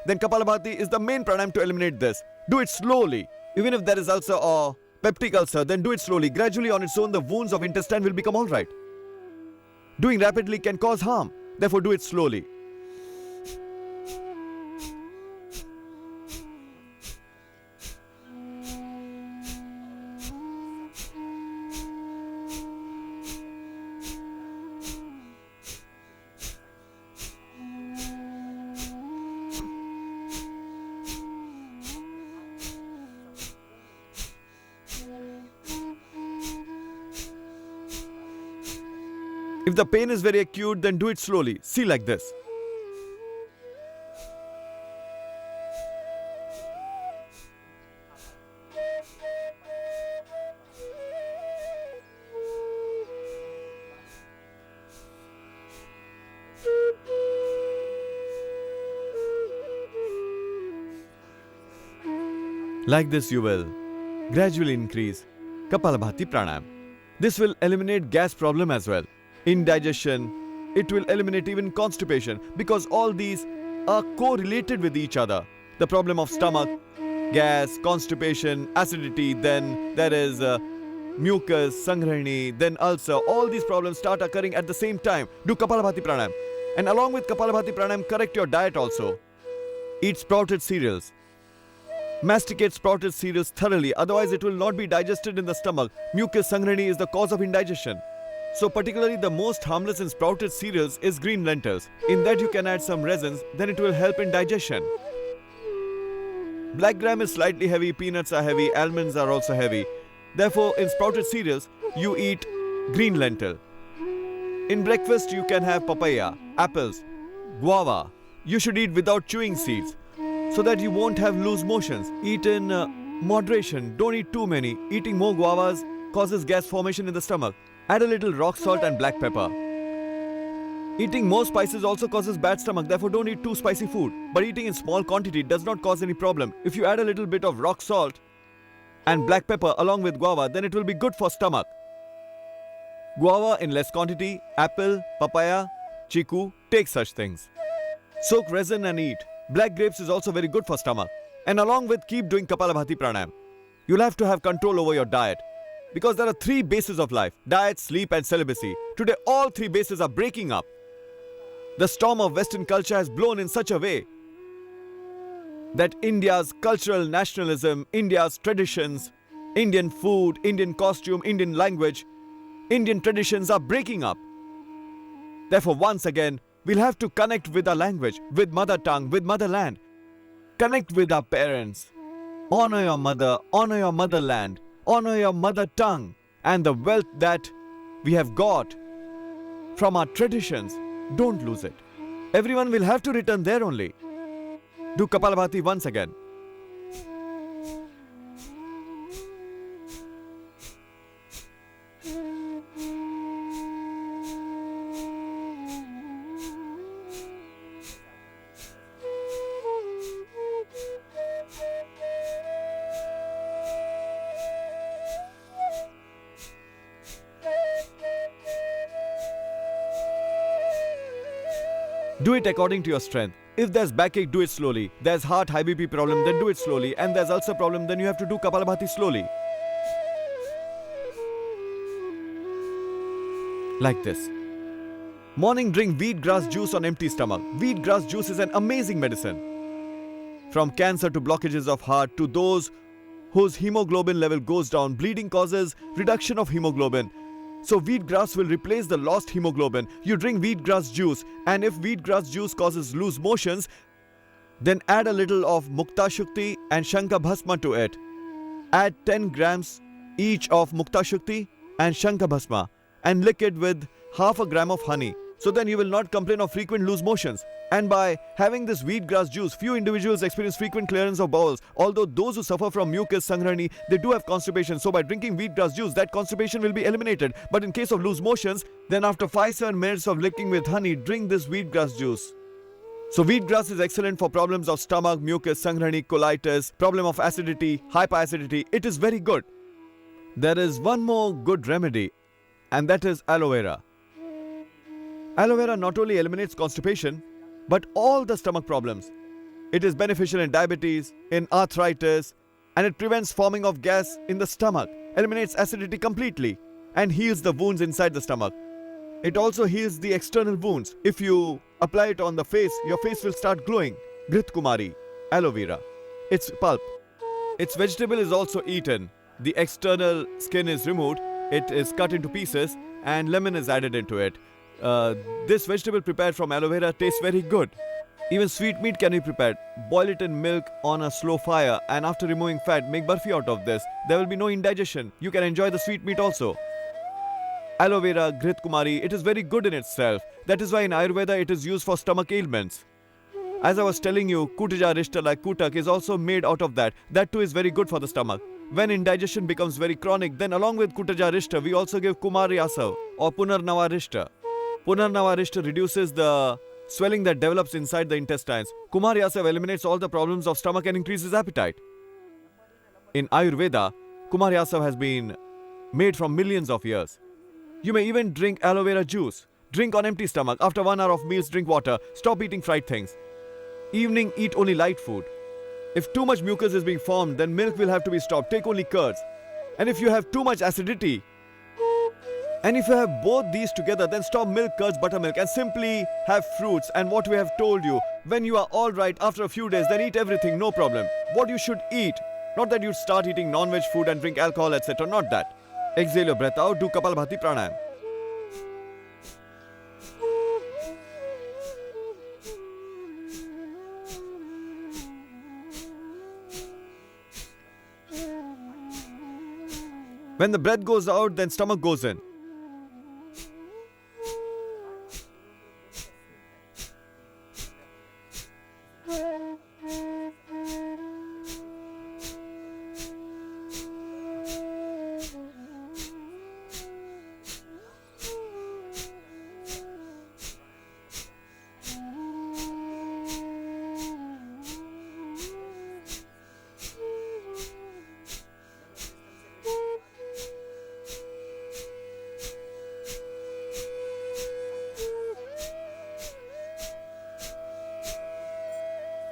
then Kapalabhati is the main pranayam to eliminate this. Do it slowly. Even if there is ulcer or peptic ulcer, then do it slowly. Gradually on its own, the wounds of intestine will become alright. Doing rapidly can cause harm. Therefore, do it slowly. If the pain is very acute, then do it slowly. See, like this. Like this you will gradually increase Kapalabhati Pranayam. This will eliminate gas problem as well. Indigestion, it will eliminate even constipation because all these are correlated with each other. The problem of stomach, gas, constipation, acidity, then there is mucus, sangrahini, then ulcer. All these problems start occurring at the same time. Do Kapalabhati Pranayam. And along with Kapalabhati Pranayam, correct your diet also. Eat sprouted cereals. Masticate sprouted cereals thoroughly, otherwise it will not be digested in the stomach. Mucus, sangrahini is the cause of indigestion. So particularly the most harmless in sprouted cereals is green lentils. In that you can add some resins, then it will help in digestion. Black gram is slightly heavy, peanuts are heavy, almonds are also heavy. Therefore, in sprouted cereals, you eat green lentil. In breakfast, you can have papaya, apples, guava. You should eat without chewing seeds, so that you won't have loose motions. Eat in moderation, don't eat too many. Eating more guavas causes gas formation in the stomach. Add a little rock salt and black pepper. Eating more spices also causes bad stomach, therefore don't eat too spicy food. But eating in small quantity does not cause any problem. If you add a little bit of rock salt and black pepper along with guava, then it will be good for stomach. Guava in less quantity, apple, papaya, chiku, take such things. Soak resin and eat. Black grapes is also very good for stomach. And along with keep doing Kapalabhati Pranayam. You'll have to have control over your diet. Because there are three bases of life: diet, sleep and celibacy. Today all three bases are breaking up. The storm of Western culture has blown in such a way that India's cultural nationalism, India's traditions, Indian food, Indian costume, Indian language, Indian traditions are breaking up. Therefore once again, we'll have to connect with our language, with mother tongue, with motherland. Connect with our parents. Honor your mother, honor your motherland. Honor your mother tongue and the wealth that we have got from our traditions. Don't lose it. Everyone will have to return there only. Do Kapalabhati once again. Do it according to your strength. If there's backache, do it slowly. There's heart, high BP problem, then do it slowly. And there's ulcer problem, then you have to do Kapalabhati slowly. Like this. Morning, drink wheatgrass juice on empty stomach. Wheatgrass juice is an amazing medicine. From cancer to blockages of heart to those whose hemoglobin level goes down, bleeding causes reduction of hemoglobin. So wheatgrass will replace the lost hemoglobin. You drink wheatgrass juice, and if wheatgrass juice causes loose motions, then add a little of Mukta Shukti and Shankha Bhasma to it. Add 10 grams each of Mukta Shukti and Shankha Bhasma and lick it with half a gram of honey. So then you will not complain of frequent loose motions. And by having this wheatgrass juice, few individuals experience frequent clearance of bowels. Although those who suffer from mucus, sangrahini, they do have constipation. So by drinking wheatgrass juice, that constipation will be eliminated. But in case of loose motions, then after 5-7 minutes of licking with honey, drink this wheatgrass juice. So wheatgrass is excellent for problems of stomach, mucus, sangrahini, colitis, problem of acidity, hyperacidity. It is very good. There is one more good remedy, and that is aloe vera. Aloe vera not only eliminates constipation, but all the stomach problems. It is beneficial in diabetes, in arthritis, and it prevents forming of gas in the stomach, eliminates acidity completely, and heals the wounds inside the stomach. It also heals the external wounds. If you apply it on the face, your face will start glowing. Grit Kumari, aloe vera. Its pulp. Its vegetable is also eaten. The external skin is removed, it is cut into pieces, and lemon is added into it. This vegetable prepared from aloe vera tastes very good. Even sweet meat can be prepared. Boil it in milk on a slow fire, and after removing fat, make barfi out of this. There will be no indigestion. You can enjoy the sweet meat also. Aloe vera, Grit Kumari, it is very good in itself. That is why in Ayurveda it is used for stomach ailments. As I was telling you, Kutuja Rishta like Kutak is also made out of that. That too is very good for the stomach. When indigestion becomes very chronic, then along with Kutuja Rishta, we also give Kumar Yasav or Punarnava Rishta. Punarnava Rishta reduces the swelling that develops inside the intestines. Kumar Yasav eliminates all the problems of stomach and increases appetite. In Ayurveda, Kumar Yasav has been made from millions of years. You may even drink aloe vera juice. Drink on empty stomach. After 1 hour of meals, drink water. Stop eating fried things. Evening, eat only light food. If too much mucus is being formed, then milk will have to be stopped. Take only curds. And if you have too much acidity, and if you have both these together, then stop milk, curds, buttermilk, and simply have fruits. And what we have told you, when you are alright after a few days, then eat everything, no problem. What you should eat. Not that you start eating non-veg food and drink alcohol, etc. Not that. Exhale your breath out, do Kapalbhati Pranayam. When the breath goes out, then stomach goes in.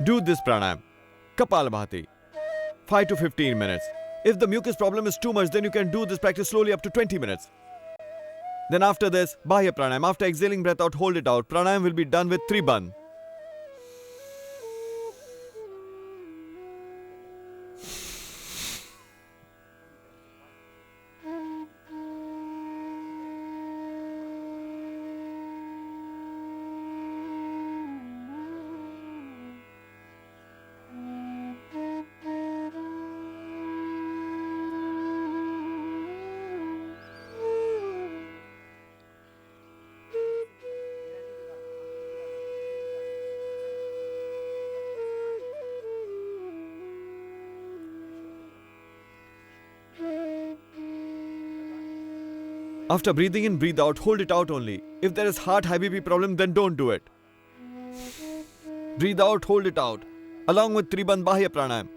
Do this pranayam, Kapalbhati, 5 to 15 minutes. If the mucus problem is too much, then you can do this practice slowly up to 20 minutes. Then after this, Bahya Pranayam. After exhaling breath out, hold it out. Pranayam will be done with Triban. After breathing in, breathe out, hold it out only. If there is heart high BP problem, then don't do it. Breathe out, hold it out. Along with Triban Bahya Pranayam.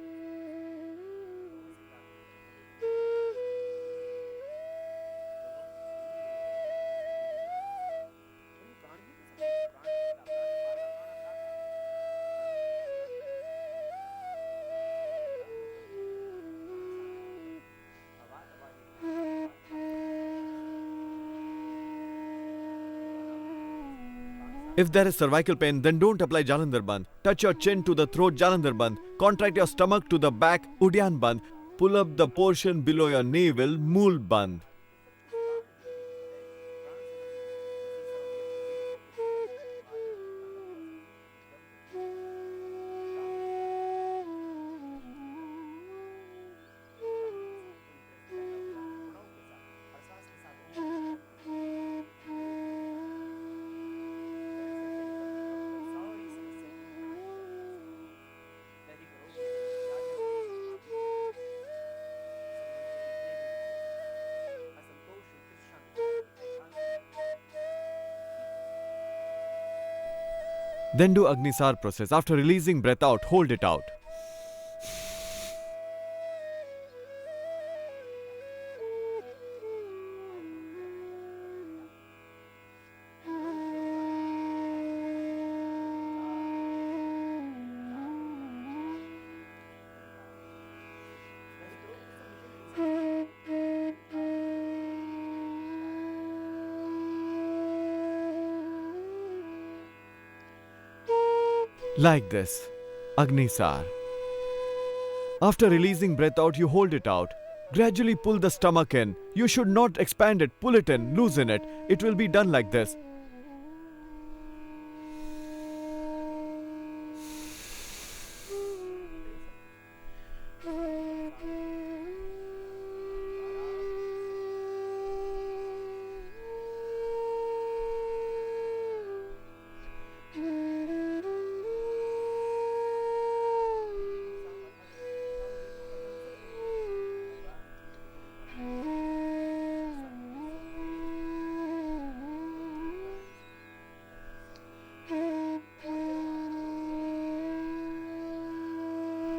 If there is cervical pain, then don't apply Jalandhar Bandh. Touch your chin to the throat, Jalandhar Bandh. Contract your stomach to the back, Udyan Bandh. Pull up the portion below your navel, Mool Bandh. Then do Agnisar process. After releasing breath out, hold it out. Like this. Agnisar. After releasing breath out, you hold it out. Gradually pull the stomach in. You should not expand it, pull it in, loosen it. It will be done like this.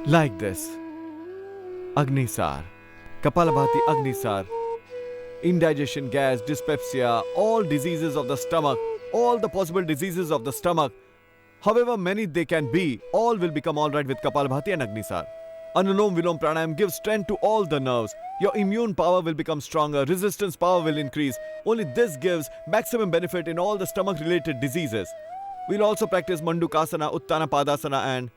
Like this. Agnisar. Kapalabhati Agnisar. Indigestion, gas, dyspepsia, all diseases of the stomach, all the possible diseases of the stomach, however many they can be, all will become alright with Kapalabhati and Agnisar. Anulom Vilom Pranayam gives strength to all the nerves. Your immune power will become stronger, resistance power will increase. Only this gives maximum benefit in all the stomach related diseases. We'll also practice Mandukasana, Uttana Padasana and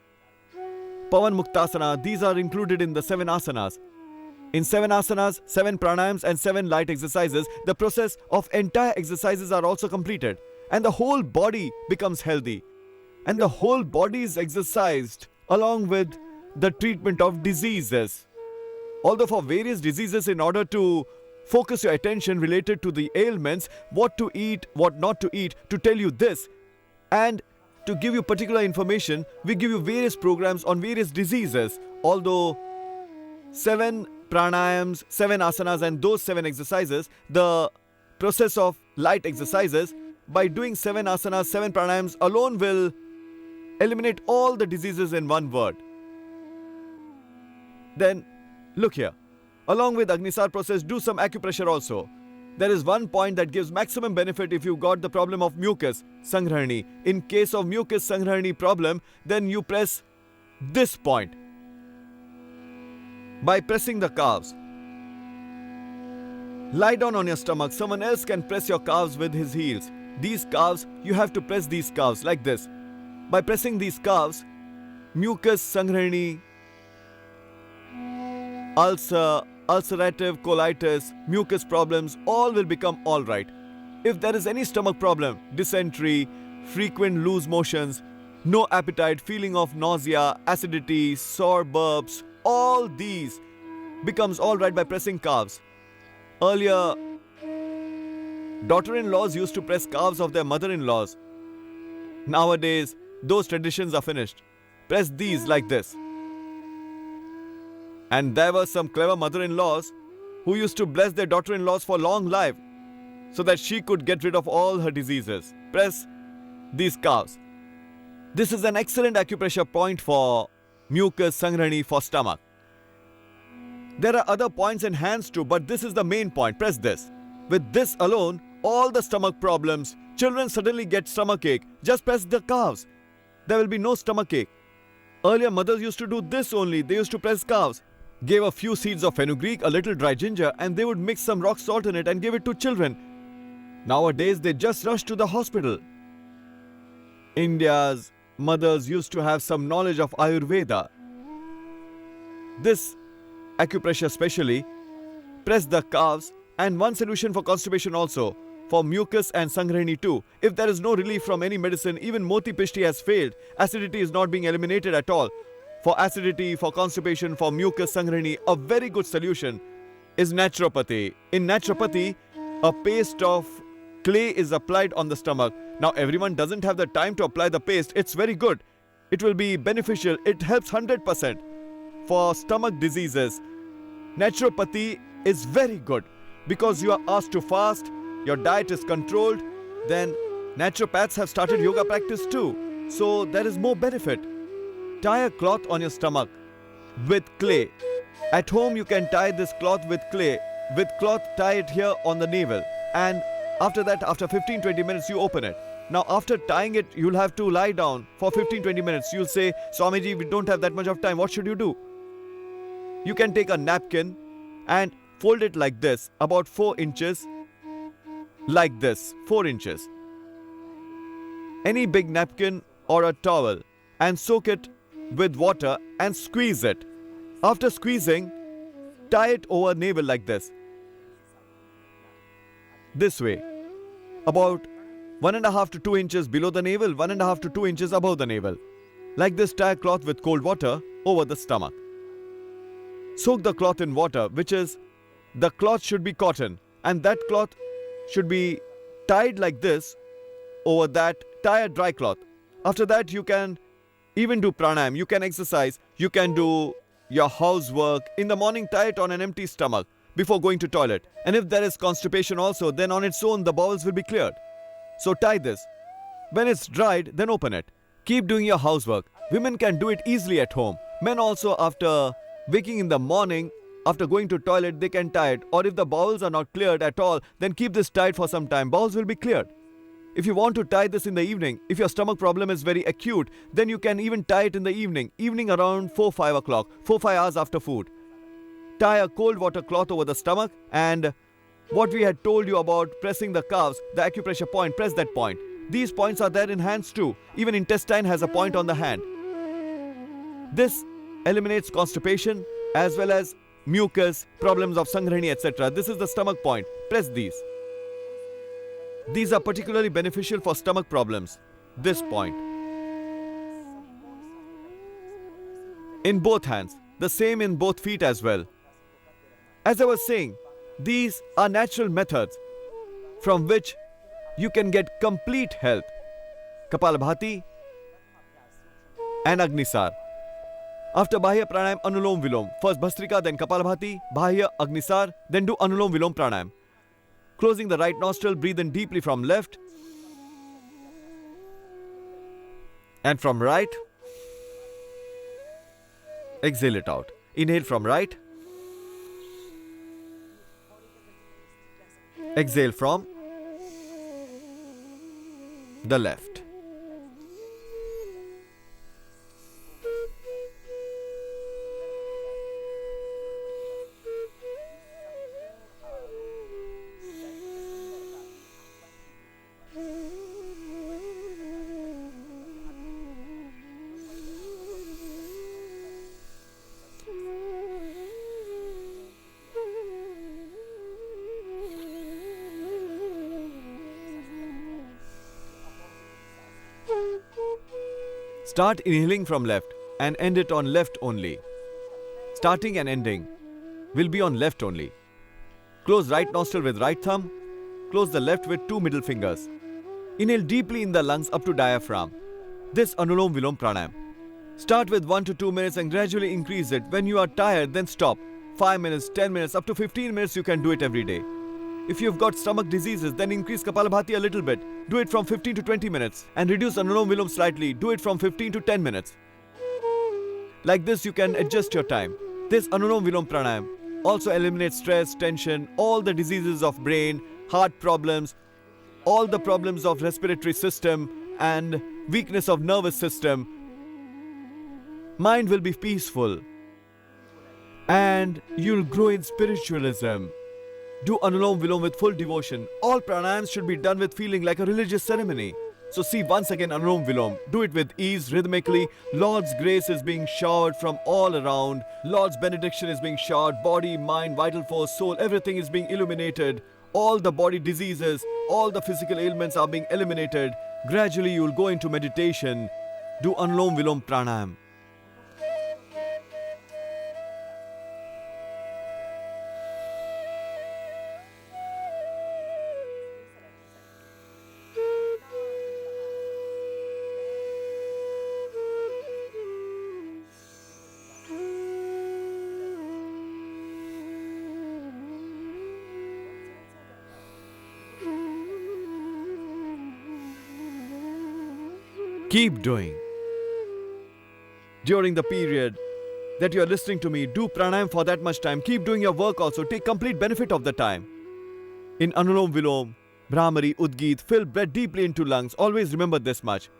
Pavan Muktasana. These are included in the 7 asanas. In 7 asanas, 7 pranayams and 7 light exercises, the process of entire exercises are also completed. And the whole body becomes healthy. And the whole body is exercised along with the treatment of diseases. Although for various diseases, in order to focus your attention related to the ailments, what to eat, what not to eat, to tell you this, and to give you particular information, we give you various programs on various diseases. Although 7 pranayams, 7 asanas and those 7 exercises, the process of light exercises, by doing 7 asanas, 7 pranayams alone will eliminate all the diseases in one word. Then, look here. Along with Agnisar process, do some acupressure also. There is one point that gives maximum benefit if you got the problem of mucus, Sanghrahani. In case of mucus Sanghrahani problem, then you press this point. By pressing the calves. Lie down on your stomach. Someone else can press your calves with his heels. These calves, you have to press these calves like this. By pressing these calves, mucus Sanghrahani, ulcer, ulcerative colitis, mucus problems, all will become alright. If there is any stomach problem, dysentery, frequent loose motions, no appetite, feeling of nausea, acidity, sore burps, all these becomes alright by pressing calves. Earlier, daughter-in-laws used to press calves of their mother-in-laws. Nowadays, those traditions are finished. Press these like this. And there were some clever mother-in-laws who used to bless their daughter-in-laws for long life so that she could get rid of all her diseases. Press these calves. This is an excellent acupressure point for mucus Sanghrahani for stomach. There are other points in hands too, but this is the main point. Press this. With this alone, all the stomach problems, children suddenly get stomachache. Just press the calves. There will be no stomachache. Earlier mothers used to do this only. They used to press calves. Gave a few seeds of fenugreek, a little dry ginger, and they would mix some rock salt in it and give it to children. Nowadays, they just rush to the hospital. India's mothers used to have some knowledge of Ayurveda. This acupressure specially, press the calves, and one solution for constipation also, for mucus and Sanghrahani too. If there is no relief from any medicine, even Moti Pishti has failed, acidity is not being eliminated at all. For acidity, for constipation, for mucus Sanghrahani, a very good solution is naturopathy. In naturopathy, a paste of clay is applied on the stomach. Now everyone doesn't have the time to apply the paste. It's very good. It will be beneficial. It helps 100%. For stomach diseases, naturopathy is very good because you are asked to fast, your diet is controlled, then naturopaths have started yoga practice too. So there is more benefit. Tie a cloth on your stomach with clay. At home you can tie this cloth with clay. With cloth, tie it here on the navel. And after that, after 15-20 minutes, you open it. Now after tying it, you'll have to lie down for 15-20 minutes. You'll say, Swamiji, we don't have that much of time. What should you do? You can take a napkin and fold it like this, about 4 inches. Like this, 4 inches. Any big napkin or a towel. and soak it with water and squeeze it. After squeezing, tie it over navel like this. This way. About 1.5 to 2 inches below the navel, 1.5 to 2 inches above the navel. Like this, tie a cloth with cold water over the stomach. Soak the cloth in water, which is, the cloth should be cotton, and that cloth should be tied like this over that, tie a dry cloth. After that, you can even do pranayam, you can exercise, you can do your housework. In the morning, tie it on an empty stomach before going to toilet. And if there is constipation also, then on its own the bowels will be cleared. So tie this. When it's dried, then open it. Keep doing your housework. Women can do it easily at home. Men also, after waking in the morning, after going to toilet, they can tie it. Or if the bowels are not cleared at all, then keep this tied for some time. Bowels will be cleared. If you want to tie this in the evening, if your stomach problem is very acute, then you can even tie it in the evening. Evening around 4-5 o'clock, 4-5 hours after food. Tie a cold water cloth over the stomach, and what we had told you about pressing the calves, the acupressure point, press that point. These points are there in hands too. Even intestine has a point on the hand. This eliminates constipation as well as mucus, problems of Sanghrani, etc. This is the stomach point. Press these. These are particularly beneficial for stomach problems. This point. In both hands. The same in both feet as well. As I was saying, these are natural methods from which you can get complete health. Kapalabhati and Agnisar. After Bahya Pranayam, Anulom Vilom. First Bhastrika, then Kapalabhati, Bahya, Agnisar, then do Anulom Vilom Pranayam. Closing the right nostril, breathe in deeply from left and from right. Exhale it out. Inhale from right. Exhale from the left. Start inhaling from left and end it on left only. Starting and ending will be on left only. Close right nostril with right thumb. Close the left with 2 middle fingers. Inhale deeply in the lungs up to diaphragm. This Anulom Vilom Pranayam. Start with 1 to 2 minutes and gradually increase it. When you are tired, then stop. 5 minutes, 10 minutes, up to 15 minutes you can do it every day. If you've got stomach diseases, then increase Kapalabhati a little bit. Do it from 15 to 20 minutes and reduce Anulom Vilom slightly. Do it from 15 to 10 minutes. Like this you can adjust your time. This Anulom Vilom Pranayam also eliminates stress, tension, all the diseases of brain, heart problems, all the problems of respiratory system and weakness of nervous system. Mind will be peaceful and you'll grow in spiritualism. Do Anulom Vilom with full devotion. All pranayams should be done with feeling like a religious ceremony. So see once again Anulom Vilom. Do it with ease, rhythmically. Lord's grace is being showered from all around. Lord's benediction is being showered. Body, mind, vital force, soul, everything is being illuminated. All the body diseases, all the physical ailments are being eliminated. Gradually you will go into meditation. Do Anulom Vilom Pranayam. Keep doing. During the period that you are listening to me, do pranayam for that much time. Keep doing your work also. Take complete benefit of the time. In Anulom Vilom, Brahmari, Udgit, fill breath deeply into lungs. Always remember this much.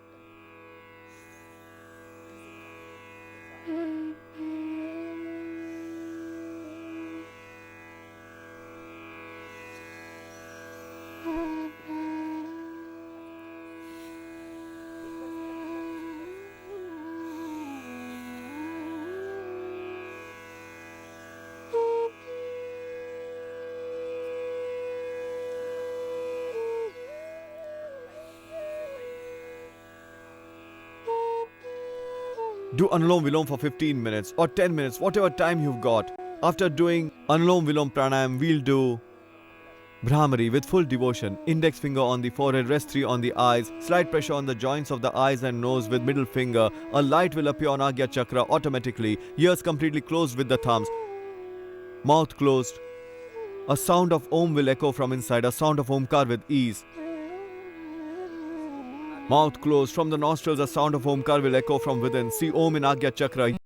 Do Anulom Vilom for 15 minutes or 10 minutes, whatever time you've got. After doing Anulom Vilom Pranayam, we'll do Brahmari with full devotion. Index finger on the forehead, rest 3 on the eyes. Slight pressure on the joints of the eyes and nose with middle finger. A light will appear on Agya Chakra automatically. Ears completely closed with the thumbs. Mouth closed. A sound of Om will echo from inside. A sound of Omkar with ease. Mouth closed. From the nostrils, a sound of Omkar will echo from within. See Om in Agya Chakra.